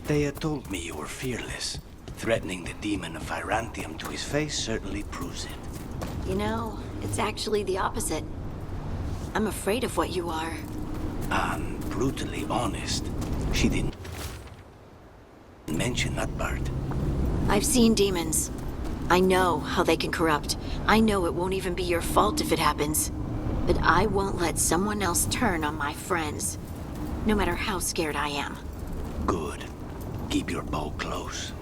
Thea told me you were fearless. Threatening the demon of Virantium to his face certainly proves it. You know, it's actually the opposite. I'm afraid of what you are. I'm brutally honest. She didn't mention that part. I've seen demons. I know how they can corrupt. I know it won't even be your fault if it happens. But I won't let someone else turn on my friends. No matter how scared I am. Good. Keep your bow close.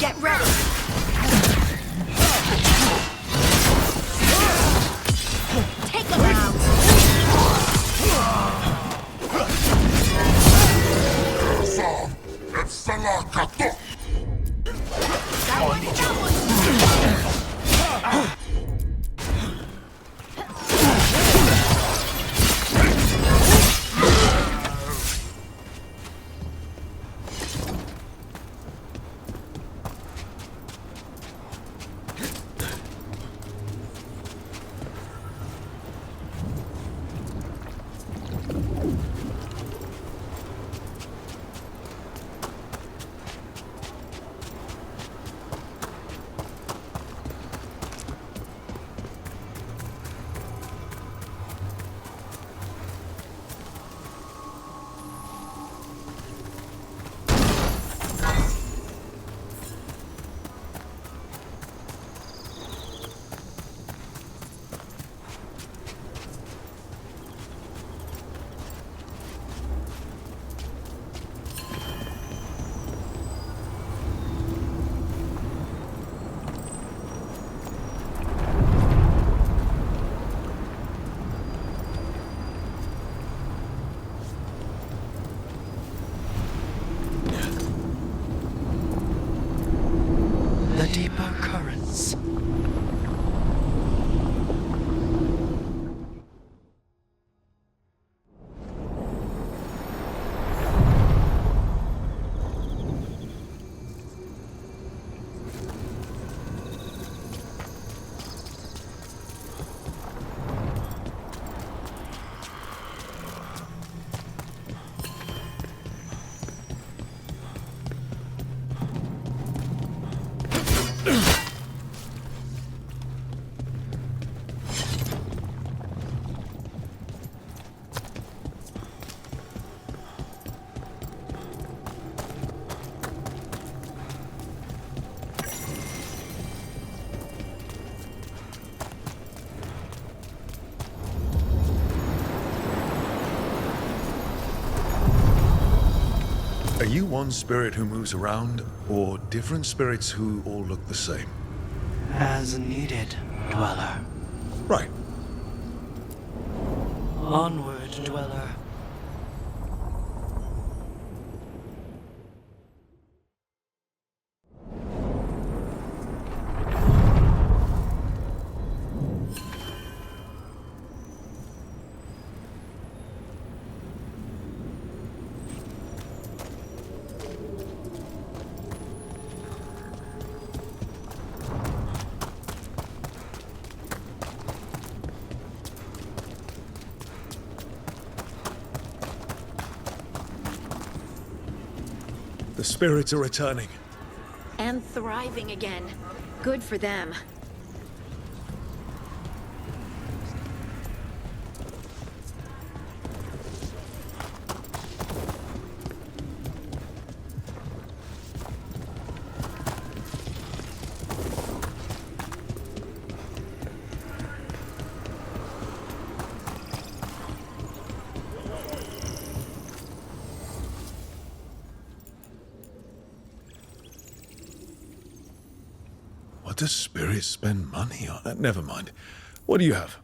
Get ready! Take them out! The deeper currents. Are you one spirit who moves around, or different spirits who all look the same? As needed, Dweller. Right. Onward, Dweller. The spirits are returning. And thriving again. Good for them. do spirits spend money on? Never mind. What do you have?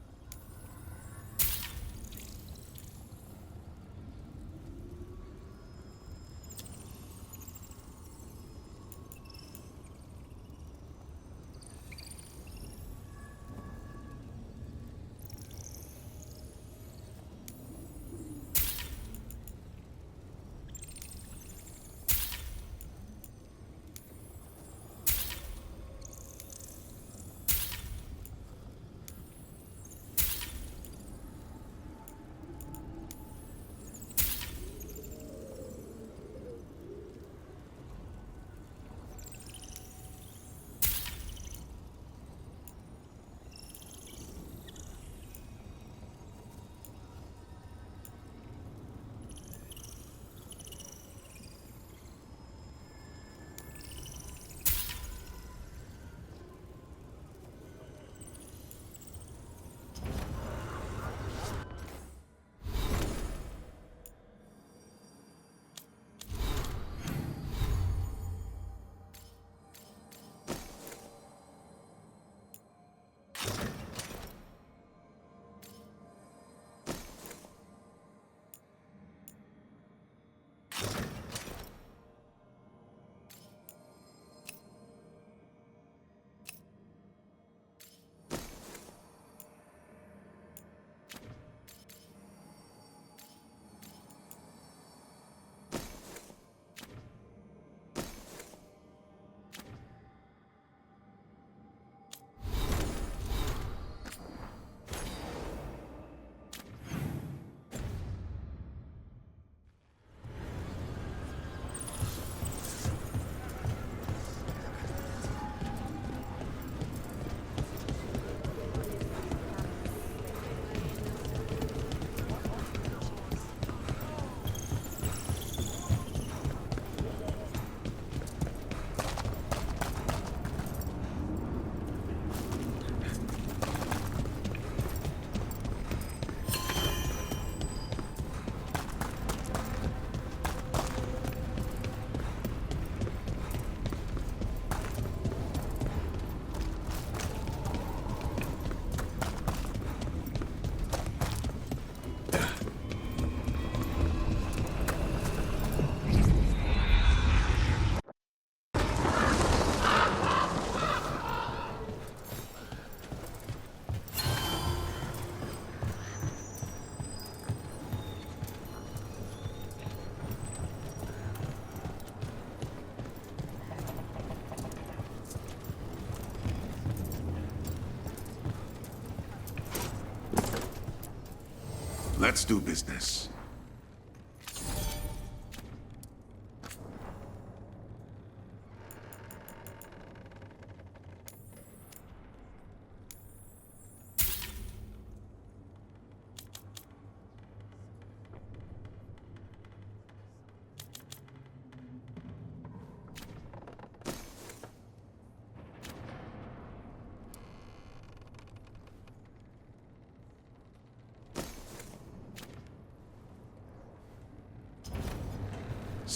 Let's do business.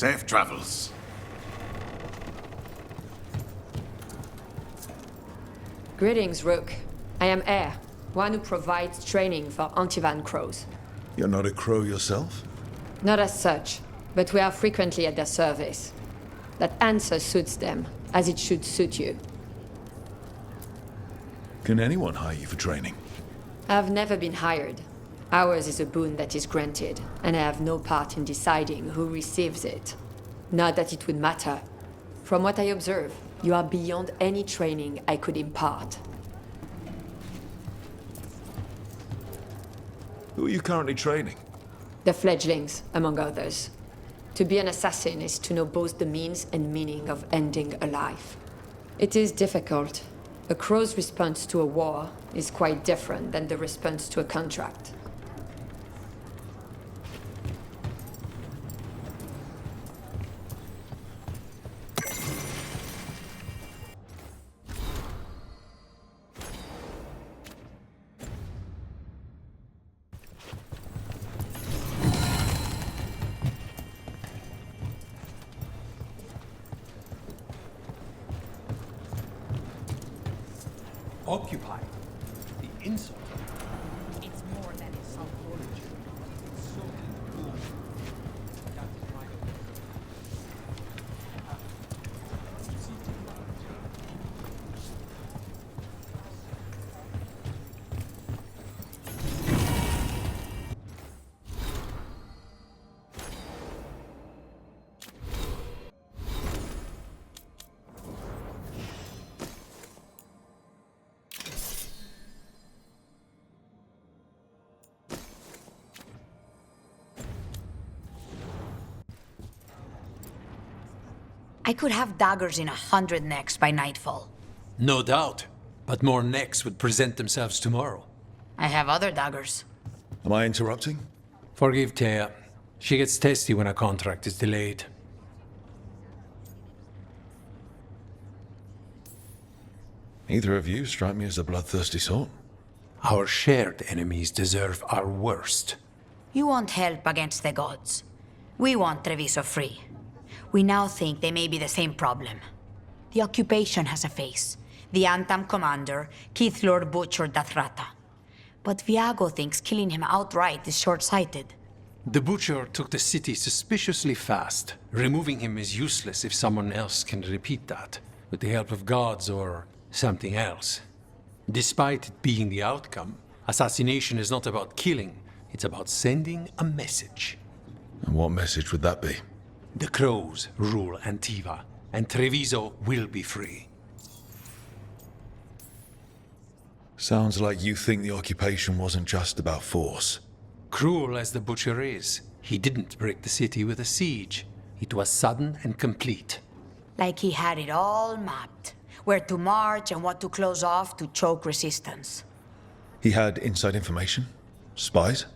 Safe travels. Greetings, Rook. I am Air, one who provides training for Antivan Crows. You're not a crow yourself? Not as such, but we are frequently at their service. That answer suits them, as it should suit you. Can anyone hire you for training? I've never been hired. Ours is a boon that is granted, and I have no part in deciding who receives it. Not that it would matter. From what I observe, you are beyond any training I could impart. Who are you currently training? The fledglings, among others. To be an assassin is to know both the means and meaning of ending a life. It is difficult. A crow's response to a war is quite different than the response to a contract. occupied. The insult. It's more than insult. It's so cool. That is my I could have daggers in 100 necks by nightfall. No doubt, but more necks would present themselves tomorrow. I have other daggers. Am I interrupting? Forgive Thea. She gets testy when a contract is delayed. Neither of you strike me as a bloodthirsty sort. Our shared enemies deserve our worst. You want help against the gods. We want Treviso free. We now think they may be the same problem. The occupation has a face. The Antam commander, Keith Lord Butcher Dathrata. But Viago thinks killing him outright is short-sighted. The Butcher took the city suspiciously fast. Removing him is useless if someone else can repeat that, with the help of gods or something else. Despite it being the outcome, assassination is not about killing, it's about sending a message. And what message would that be? The Crows rule Antiva, and Treviso will be free. Sounds like you think the occupation wasn't just about force. Cruel as the Butcher is, he didn't break the city with a siege. It was sudden and complete. Like he had it all mapped. Where to march and what to close off to choke resistance. He had inside information? Spies?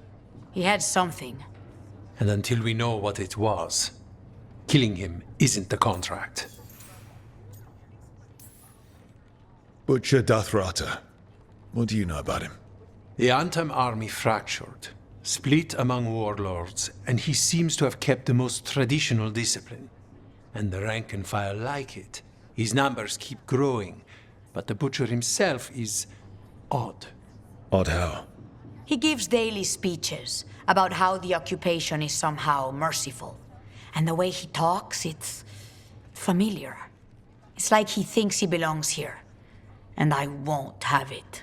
He had something. And until we know what it was, killing him isn't the contract. Butcher Dathrata. What do you know about him? The Antam army fractured, split among warlords, and he seems to have kept the most traditional discipline. And the rank and file like it. His numbers keep growing, but the Butcher himself is odd. Odd how? He gives daily speeches about how the occupation is somehow merciful. And the way he talks, it's familiar. It's like he thinks he belongs here. And I won't have it.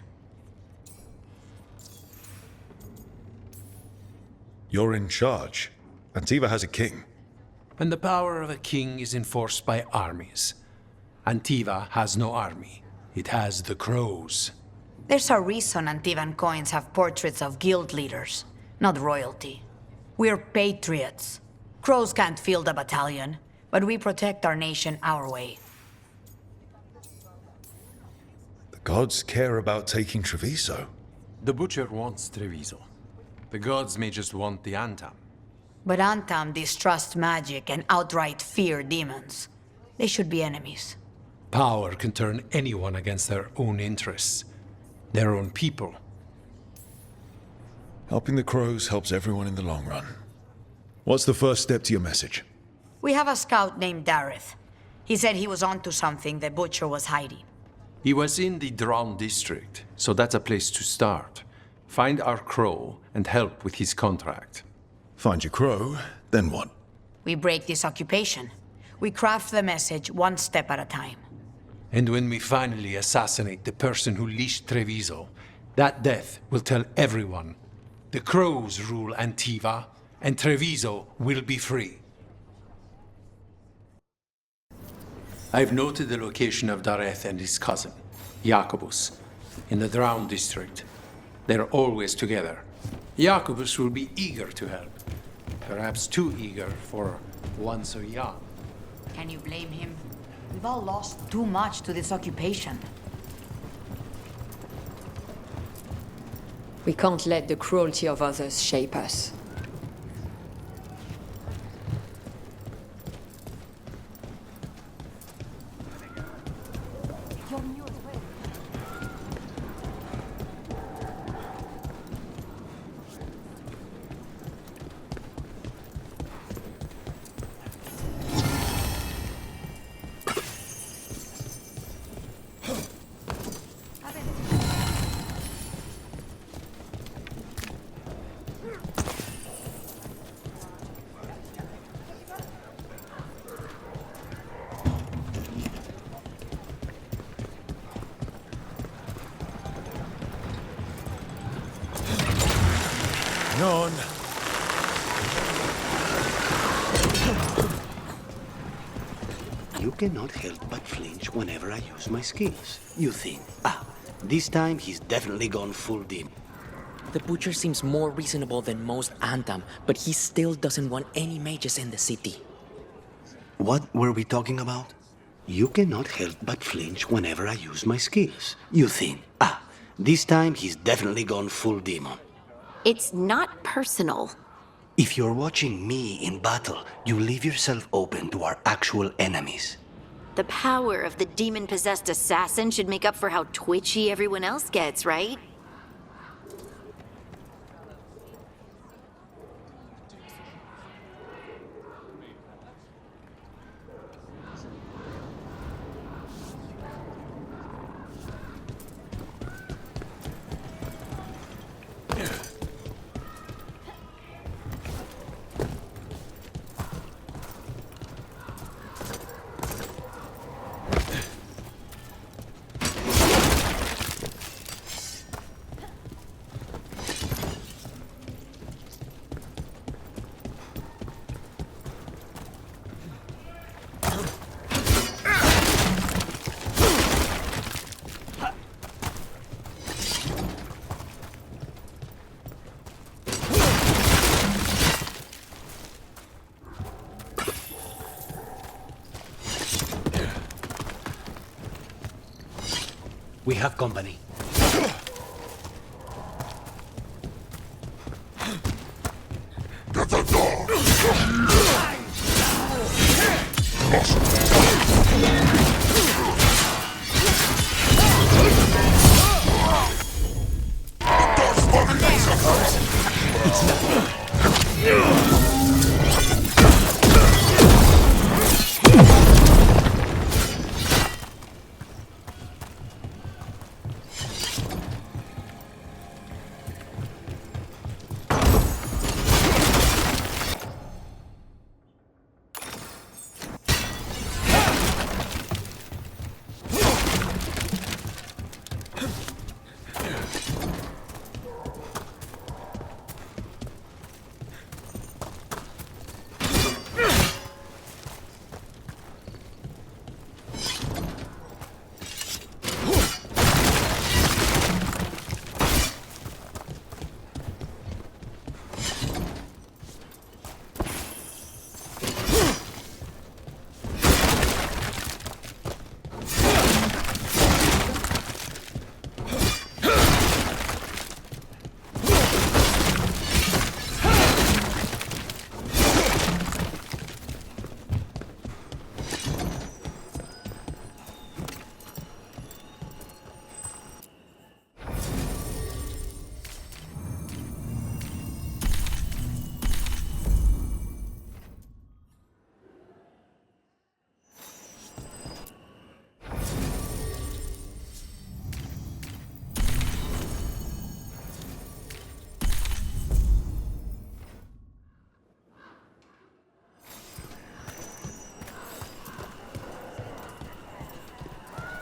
You're in charge. Antiva has a king. And the power of a king is enforced by armies. Antiva has no army. It has the Crows. There's a reason Antivan coins have portraits of guild leaders, not royalty. We're patriots. Crows can't field a battalion, but we protect our nation our way. The gods care about taking Treviso. The Butcher wants Treviso. The gods may just want the Antam. But Antam distrust magic and outright fear demons. They should be enemies. Power can turn anyone against their own interests, their own people. Helping the Crows helps everyone in the long run. What's the first step to your message? We have a scout named Dareth. He said he was onto something the Butcher was hiding. He was in the Drown district, so that's a place to start. Find our Crow and help with his contract. Find your Crow, then what? We break this occupation. We craft the message one step at a time. And when we finally assassinate the person who leashed Treviso, that death will tell everyone. The Crows rule Antiva, and Treviso will be free. I've noted the location of Dareth and his cousin, Jacobus, in the Drown district. They're always together. Jacobus will be eager to help. Perhaps too eager for one so young. Can you blame him? We've all lost too much to this occupation. We can't let the cruelty of others shape us. Hang on. You cannot help but flinch whenever I use my skills. You think, this time he's definitely gone full demon. The Butcher seems more reasonable than most Anthem, but he still doesn't want any mages in the city. What were we talking about? You cannot help but flinch whenever I use my skills. You think, this time he's definitely gone full demon. It's not personal. If you're watching me in battle, you leave yourself open to our actual enemies. The power of the demon-possessed assassin should make up for how twitchy everyone else gets, right? We have company. Get the door!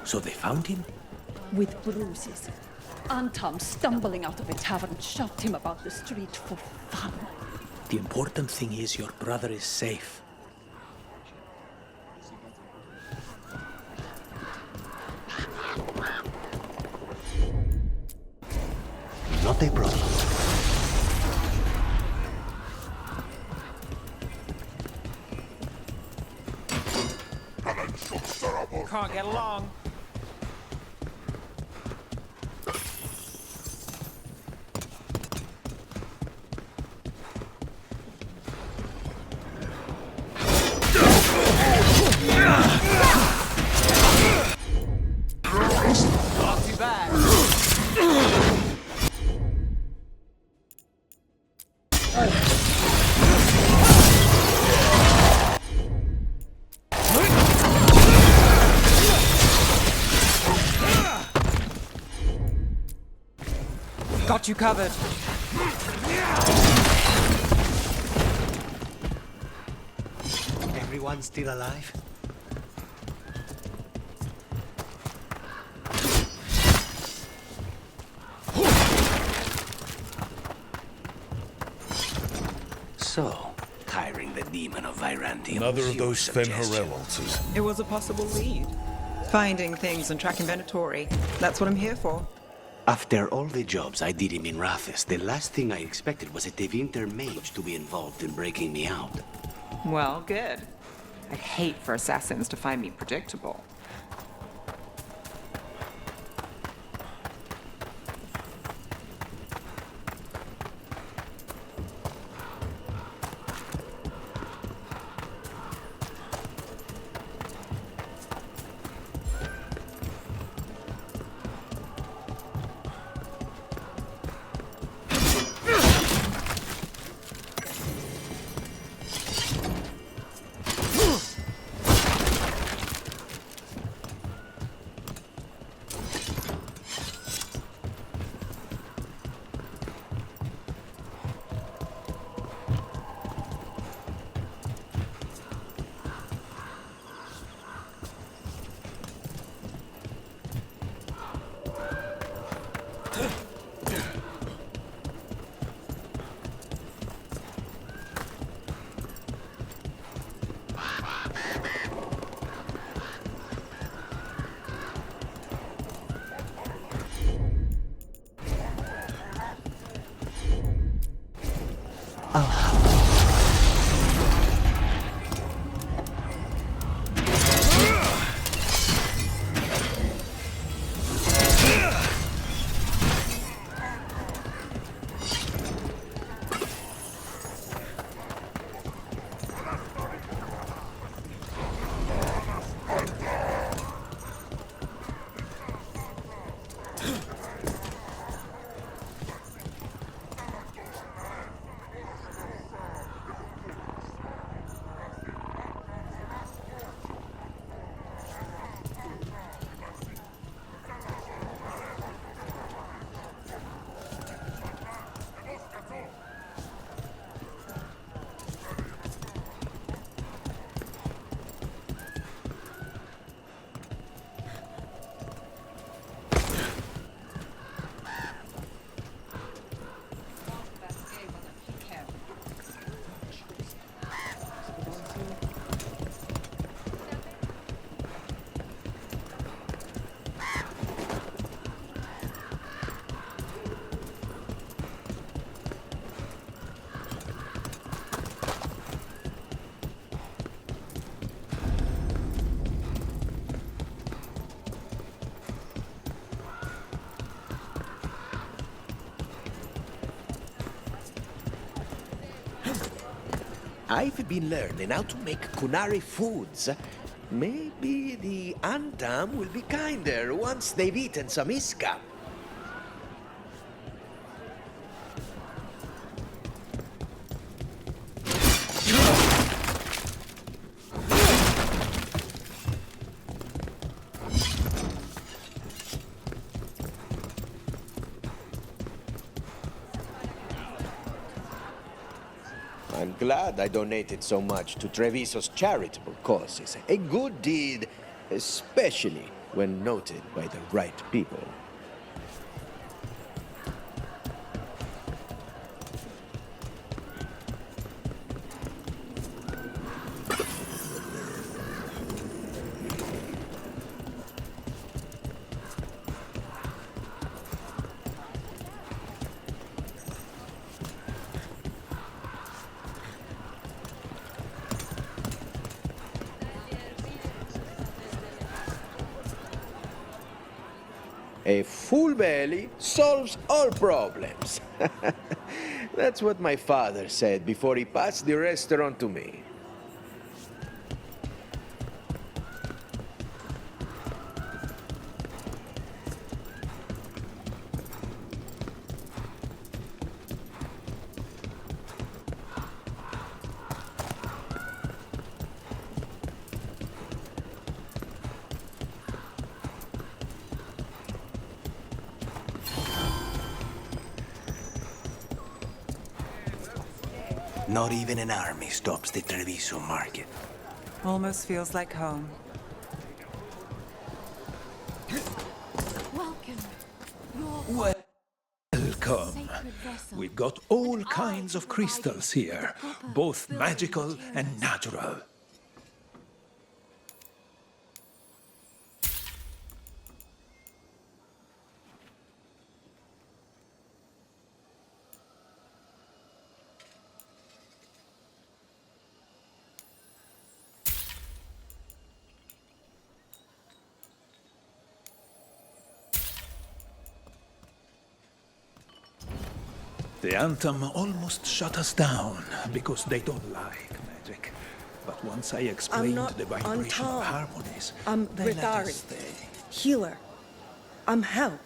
So they found him? With bruises. Antam, stumbling out of a tavern, shoved him about the street for fun. The important thing is your brother is safe. Not a problem. Can't get along. Not too bad. Got you covered. Everyone still alive? So, hiring the demon of Virantium. Another was of your those Fen suggestion. Harel altars. It was a possible lead. Finding things and tracking Venatori. That's what I'm here for. After all the jobs I did in Minrathis, the last thing I expected was a Tevinter mage to be involved in breaking me out. Well, good. I'd hate for assassins to find me predictable. I've been learning how to make Kunari foods. Maybe the Antam will be kinder once they've eaten some Iska. I'm glad I donated so much to Treviso's charitable causes. A good deed, especially when noted by the right people. A full belly solves all problems. That's what my father said before he passed the restaurant to me. Not even an army stops the Treviso market. Almost feels like home. Welcome. Welcome. We've got all kinds of crystals here, both magical and natural. The Anthem almost shut us down because they don't like magic. But once I explained the vibration of harmonies, they let us stay. Healer. I'm help.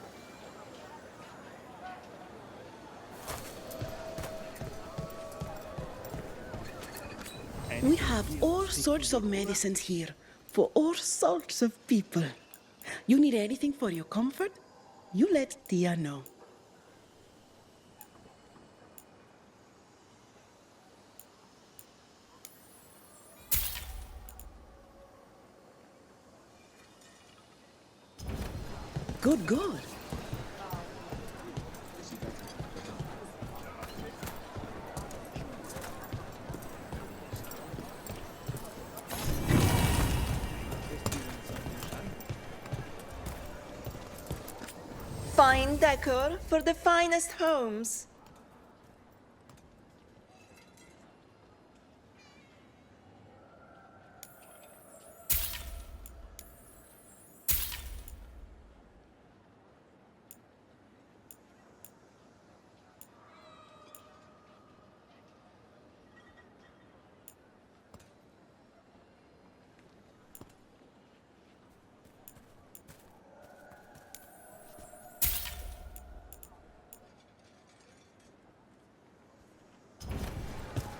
We have all sorts of medicines here for all sorts of people. You need anything for your comfort? You let Tia know. Good, good. Fine decor for the finest homes.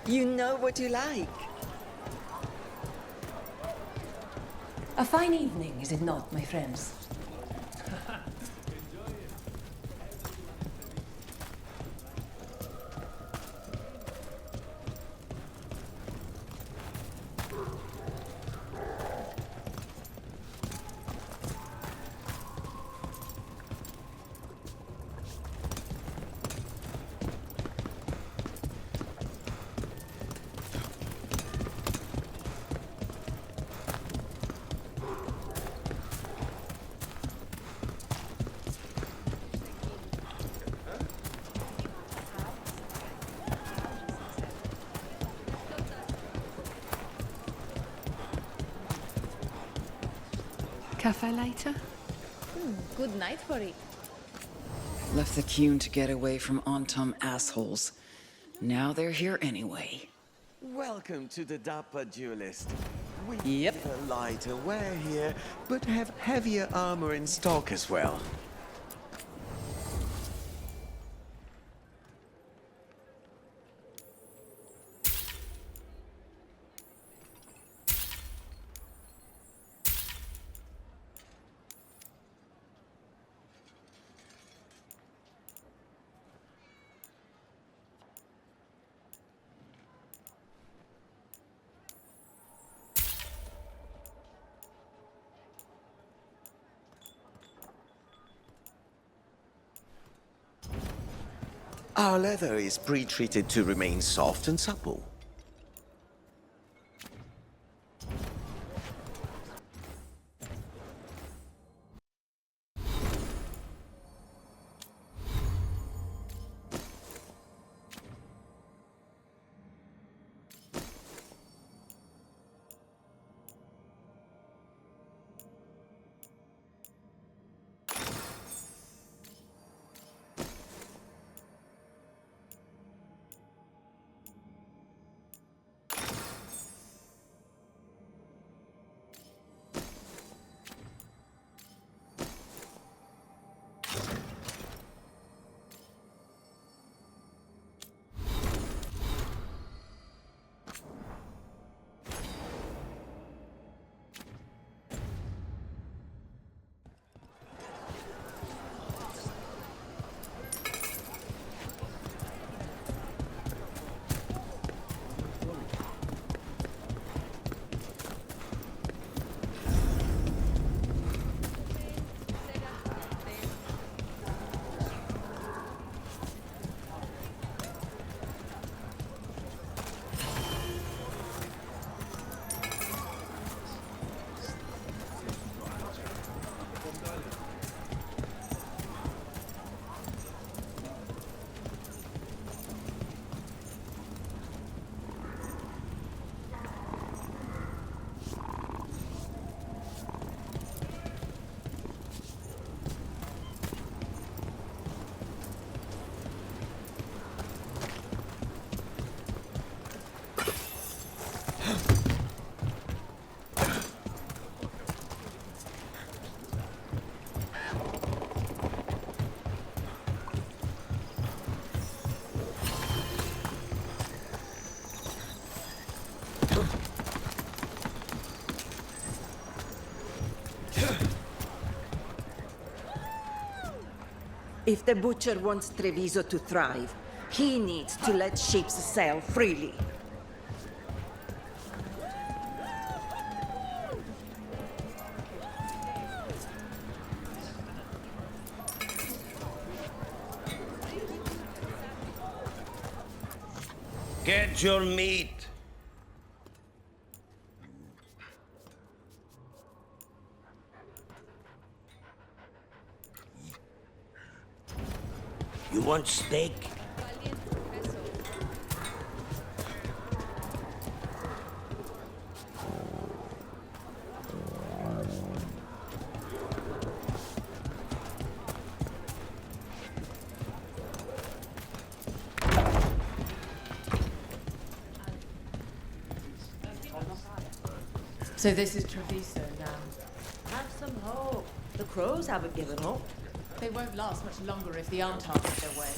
You know what you like. A fine evening, is it not, my friends? Cafe later? Good night for it. Left the Qun to get away from Antam assholes. Now they're here anyway. Welcome to the Dapper Duelist. We Yep. have a lighter wear here, but have heavier armor in stock as well. Our leather is pre-treated to remain soft and supple. If the butcher wants Treviso to thrive, he needs to let ships sail freely. Get your meat. You want steak? So this is Treviso now. Have some hope. The crows haven't given up. They won't last much longer if the Antar get their way.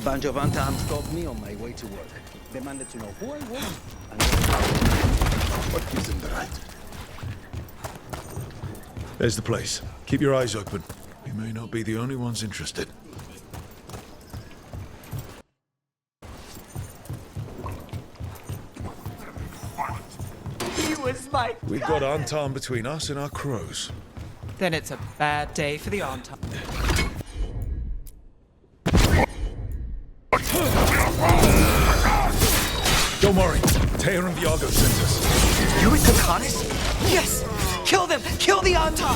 Bunch of Antam stopped me on my way to work. Demanded to know who I was and what gives them the right. There's the place. Keep your eyes open. We may not be the only ones interested. He was my We've got Antam between us and our crows. Then it's a bad day for the Antar. Don't worry. Tear and Viago sent us. You with Kakanis? Yes! Kill them! Kill the Antar!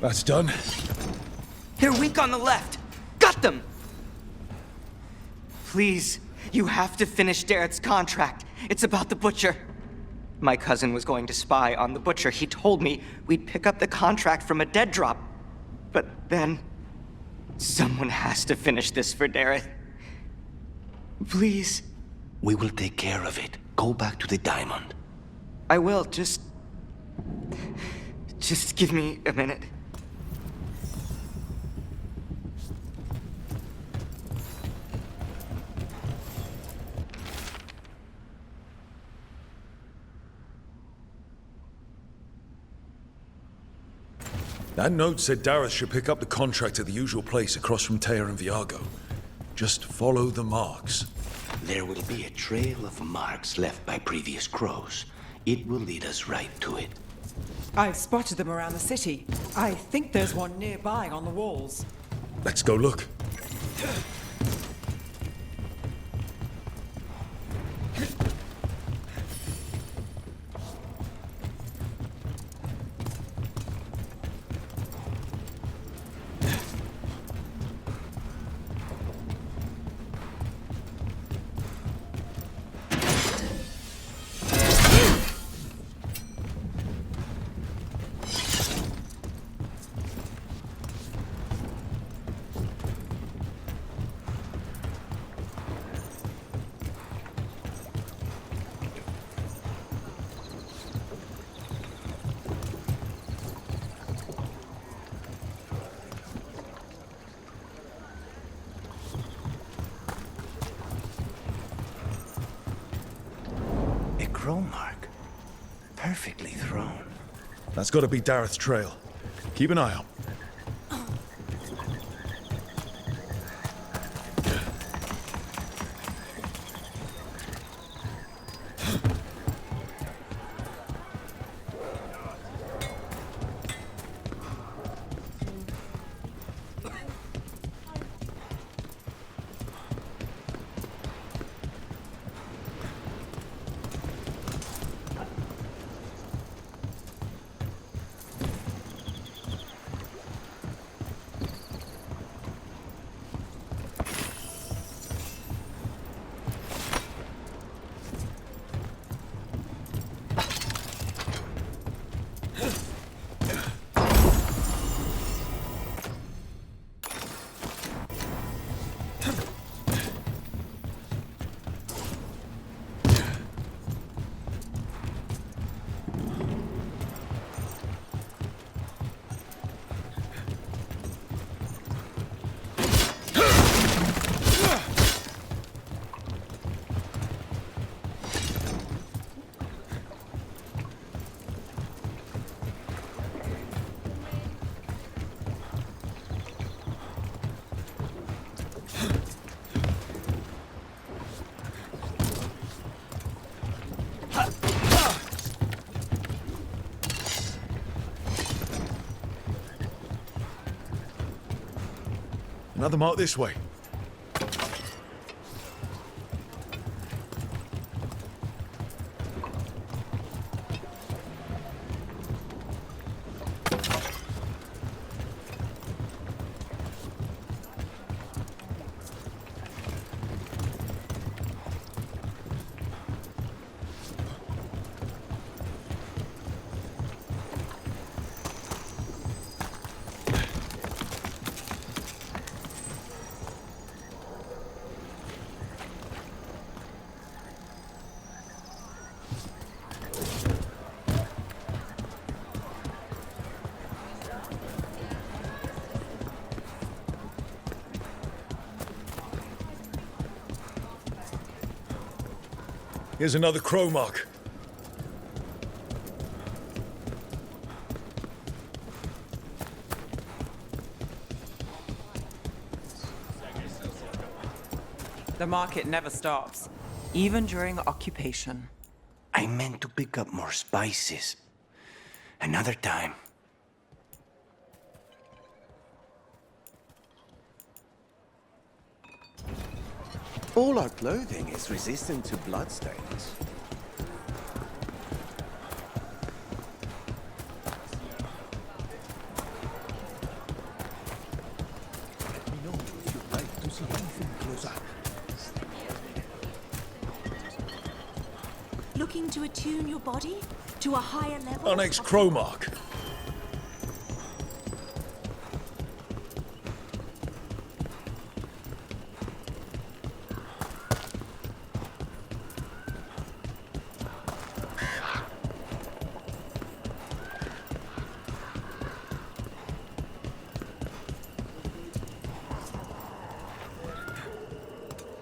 That's done. They're weak on the left. Got them! Please, you have to finish Darrett's contract. It's about the butcher. My cousin was going to spy on the butcher. He told me we'd pick up the contract from a dead drop. But then, someone has to finish this for Darrett. Please. We will take care of it. Go back to the diamond. I will, just give me a minute. That note said Dareth should pick up the contract at the usual place across from Tear and Viago. Just follow the marks. There will be a trail of marks left by previous crows. It will lead us right to it. I've spotted them around the city. I think there's one nearby on the walls. Let's go look. crow mark. Perfectly thrown. That's got to be Dareth's trail. Keep an eye out. Another mark this way. Here's another crow mark. The market never stops, even during occupation. I meant to pick up more spices. Another time. All our clothing is resistant to bloodstains. Let me know if you'd like to see anything closer. Looking to attune your body to a higher level? Our next crow mark.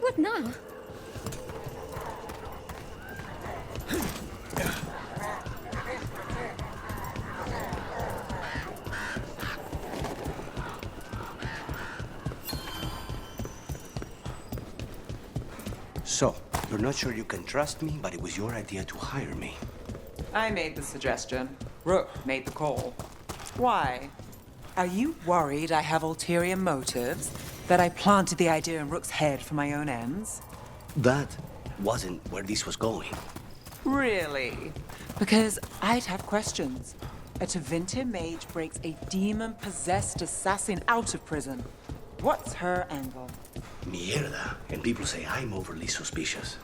What now? So, you're not sure you can trust me, but it was your idea to hire me. I made the suggestion. Rook made the call. Why? Are you worried I have ulterior motives? That I planted the idea in Rook's head for my own ends? That wasn't where this was going. Really? Because I'd have questions. A Tevinter mage breaks a demon-possessed assassin out of prison. What's her angle? Mierda. And people say I'm overly suspicious.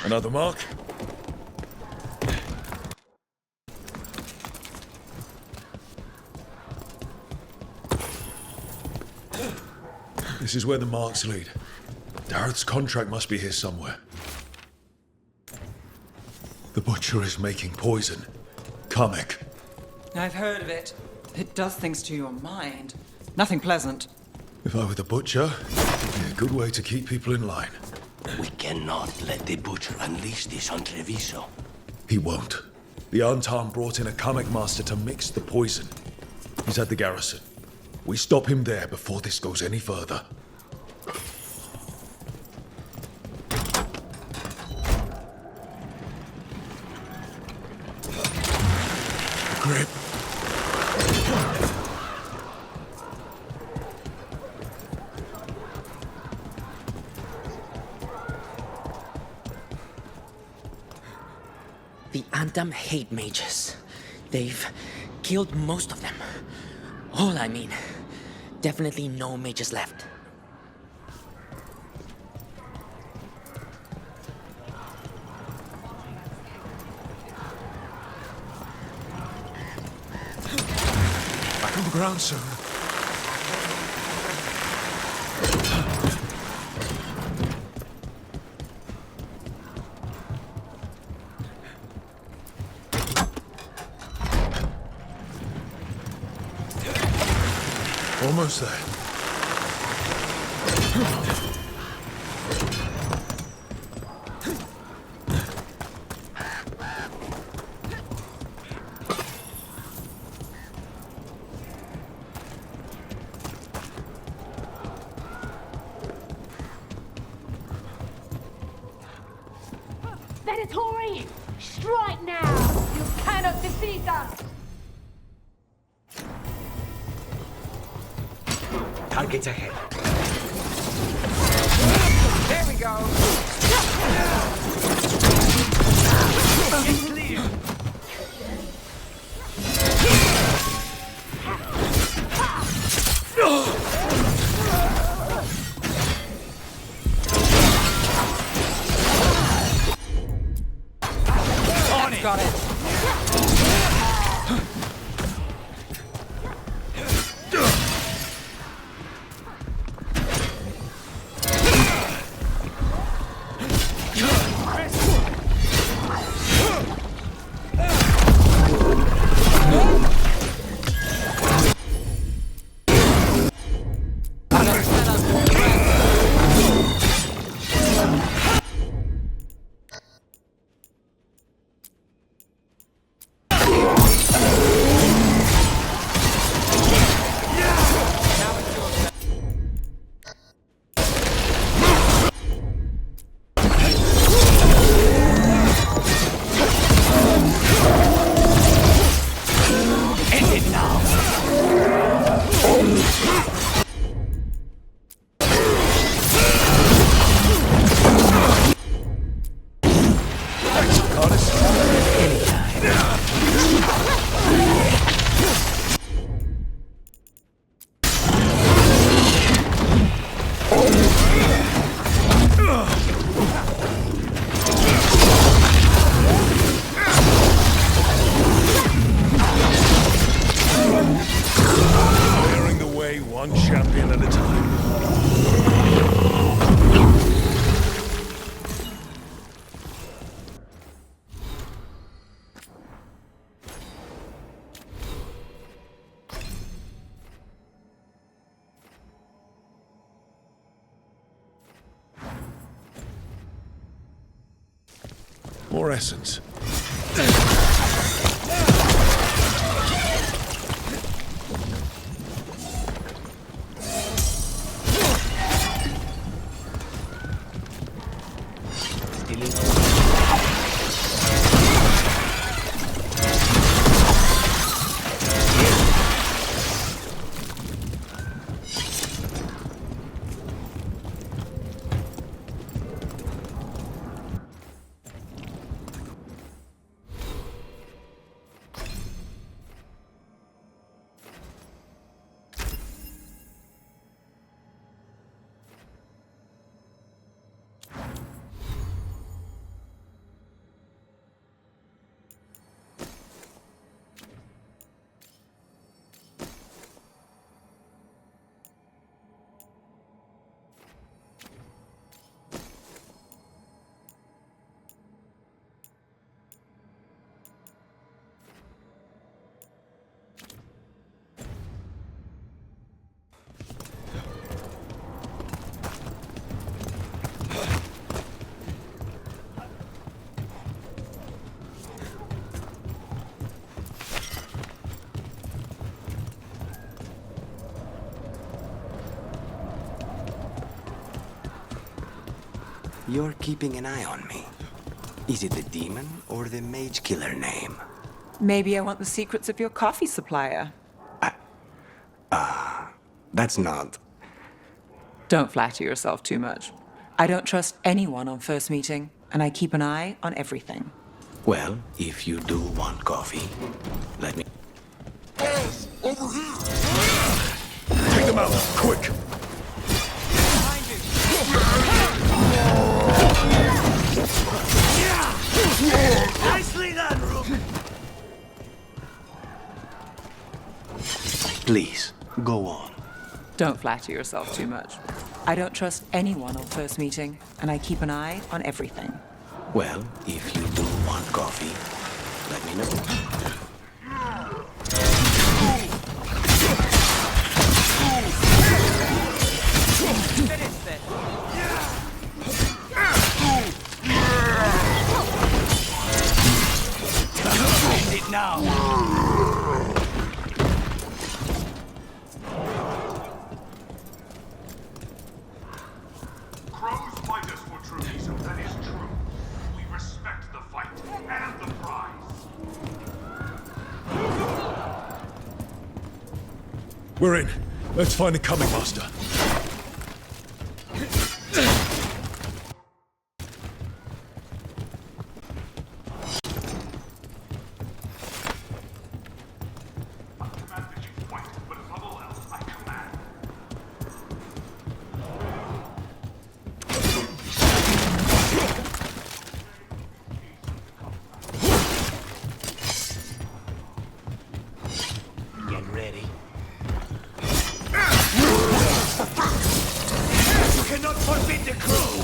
Another mark. This is where the marks lead. Dareth's contract must be here somewhere. The butcher is making poison. Kamek. I've heard of it. It does things to your mind. Nothing pleasant. If I were the butcher, it'd be a good way to keep people in line. We cannot let the butcher unleash this on Treviso. He won't. The Antam brought in a Kamek master to mix the poison. He's at the garrison. We stop him there before this goes any further. Grip. The Antam hate mages. They've killed most of them. All I mean. Definitely no mages left. Back on the ground soon. Almost there. Venatori! Strike now! You cannot defeat us! Targets ahead. There we go. Get clear. On it. Got it. Clearing the way one champion at a time. More essence. You're keeping an eye on me. Is it the demon or the mage killer name? Maybe I want the secrets of your coffee supplier. That's not... Don't flatter yourself too much. I don't trust anyone on first meeting, and I keep an eye on everything. Well, if you do want coffee, let me... Yes, over here! Take them out, quick! Nicely done, Rook! Please, go on. Don't flatter yourself too much. I don't trust anyone on first meeting, and I keep an eye on everything. Well, if you do want coffee, let me know. End it now! We're in. Let's find the coming master. Get ready. Cannot forbid the crew!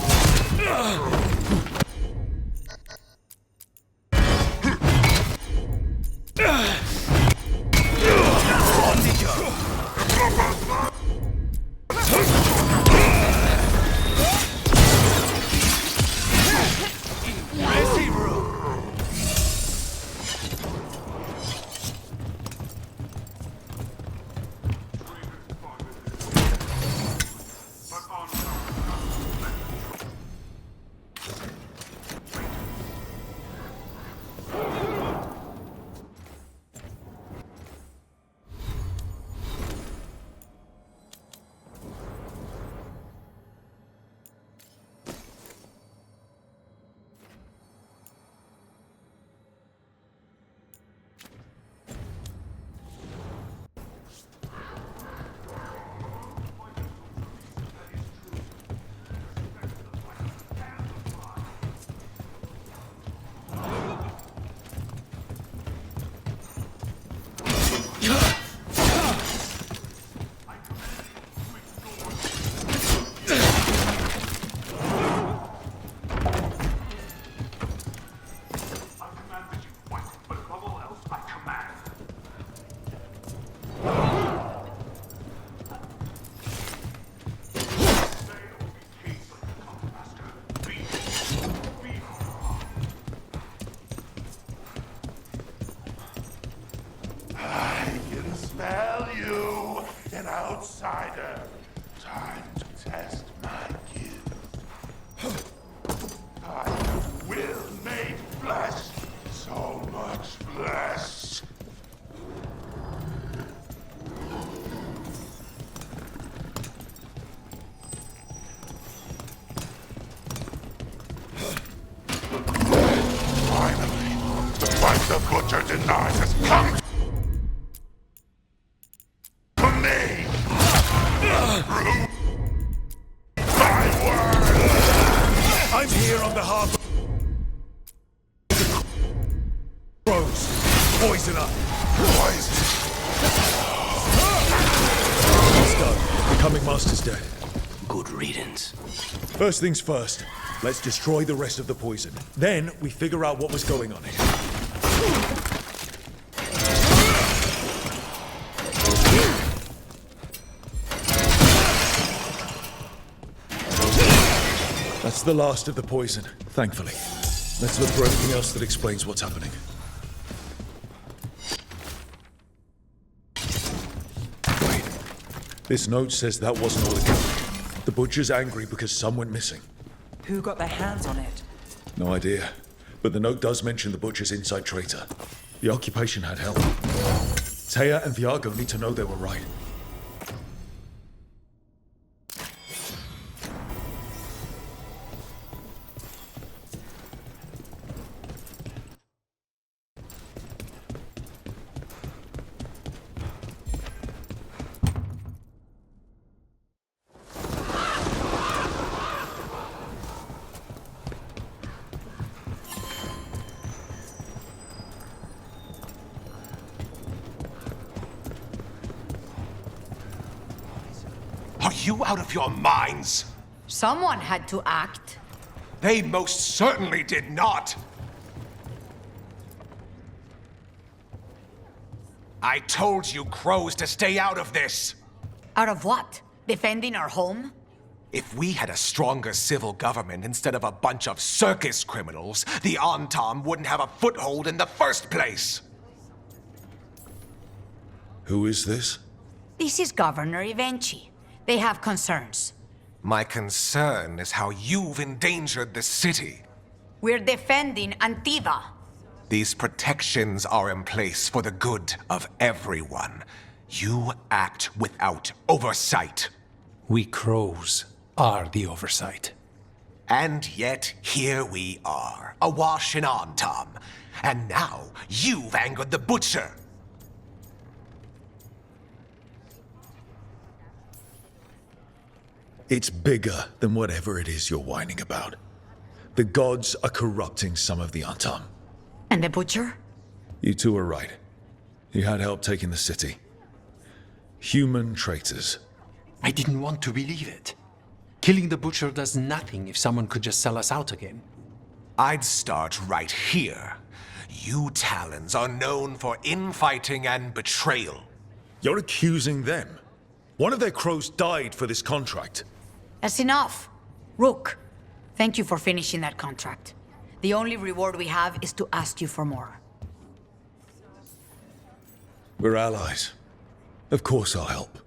Outsider, time to test my gift. I have will made flesh, so much flesh. Finally, the fight the butcher denies has come. I'm here on behalf of Crows. Poison up. Poison. Let's go. The coming master's dead. Good riddance. First things first. Let's destroy the rest of the poison. Then we figure out what was going on here. That's the last of the poison, thankfully. Let's look for anything else that explains what's happening. Wait. This note says that wasn't all it could. The butcher's angry because some went missing. Who got their hands on it? No idea. But the note does mention the Butcher's inside traitor. The occupation had help. Taya and Viago need to know they were right. Are you out of your minds? Someone had to act. They most certainly did not. I told you crows to stay out of this. Out of what? Defending our home? If we had a stronger civil government instead of a bunch of circus criminals, the Antam wouldn't have a foothold in the first place. Who is this? This is Governor Ivenchi. They have concerns. My concern is how you've endangered the city. We're defending Antiva. These protections are in place for the good of everyone. You act without oversight. We crows are the oversight. And yet, here we are, awash in Antam. And now, you've angered the Butcher. It's bigger than whatever it is you're whining about. The gods are corrupting some of the Antam. And the Butcher? You two are right. He had help taking the city. Human traitors. I didn't want to believe it. Killing the Butcher does nothing if someone could just sell us out again. I'd start right here. You Talons are known for infighting and betrayal. You're accusing them. One of their crows died for this contract. That's enough. Rook, thank you for finishing that contract. The only reward we have is to ask you for more. We're allies. Of course I'll help.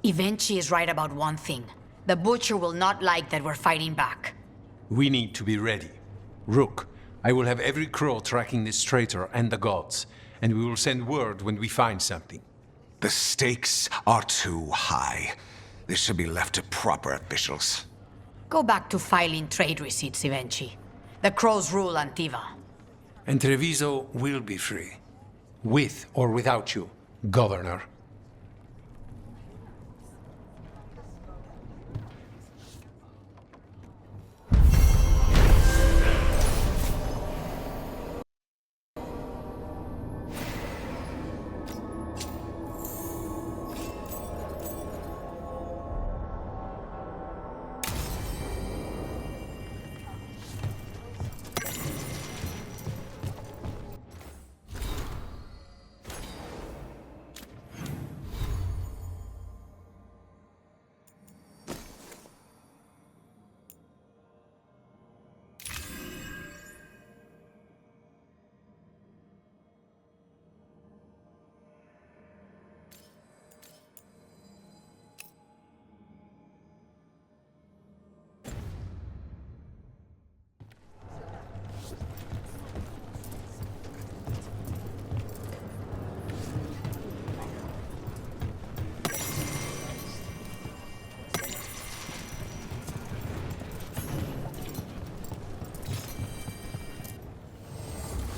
Ivenchi is right about one thing. The Butcher will not like that we're fighting back. We need to be ready. Rook, I will have every crow tracking this traitor and the gods, and we will send word when we find something. The stakes are too high. This should be left to proper officials. Go back to filing trade receipts, Ivenchi. The crows rule Antiva. And Treviso will be free. With or without you, Governor.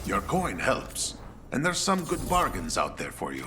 Your coin helps, and there's some good bargains out there for you.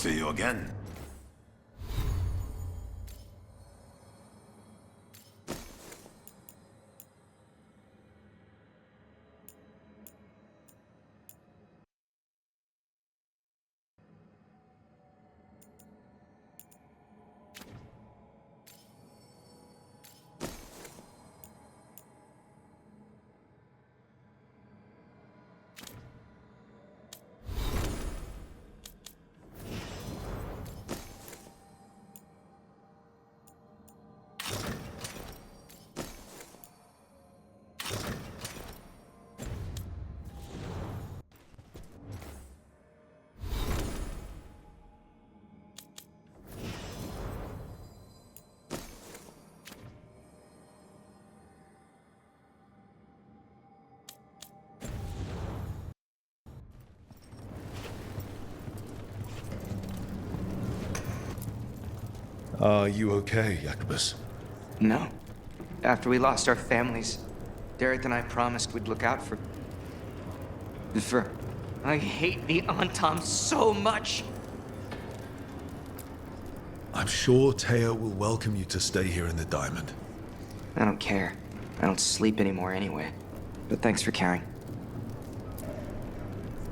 see you again. Are you okay, Jacobus? No. After we lost our families, Derek and I promised we'd look out for... I hate the Antam so much! I'm sure Teo will welcome you to stay here in the Diamond. I don't care. I don't sleep anymore anyway. But thanks for caring.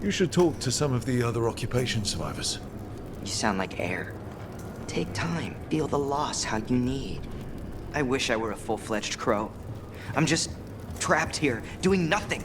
You should talk to some of the other occupation survivors. You sound like air. Take time. Feel the loss how you need. I wish I were a full-fledged crow. I'm just trapped here, doing nothing.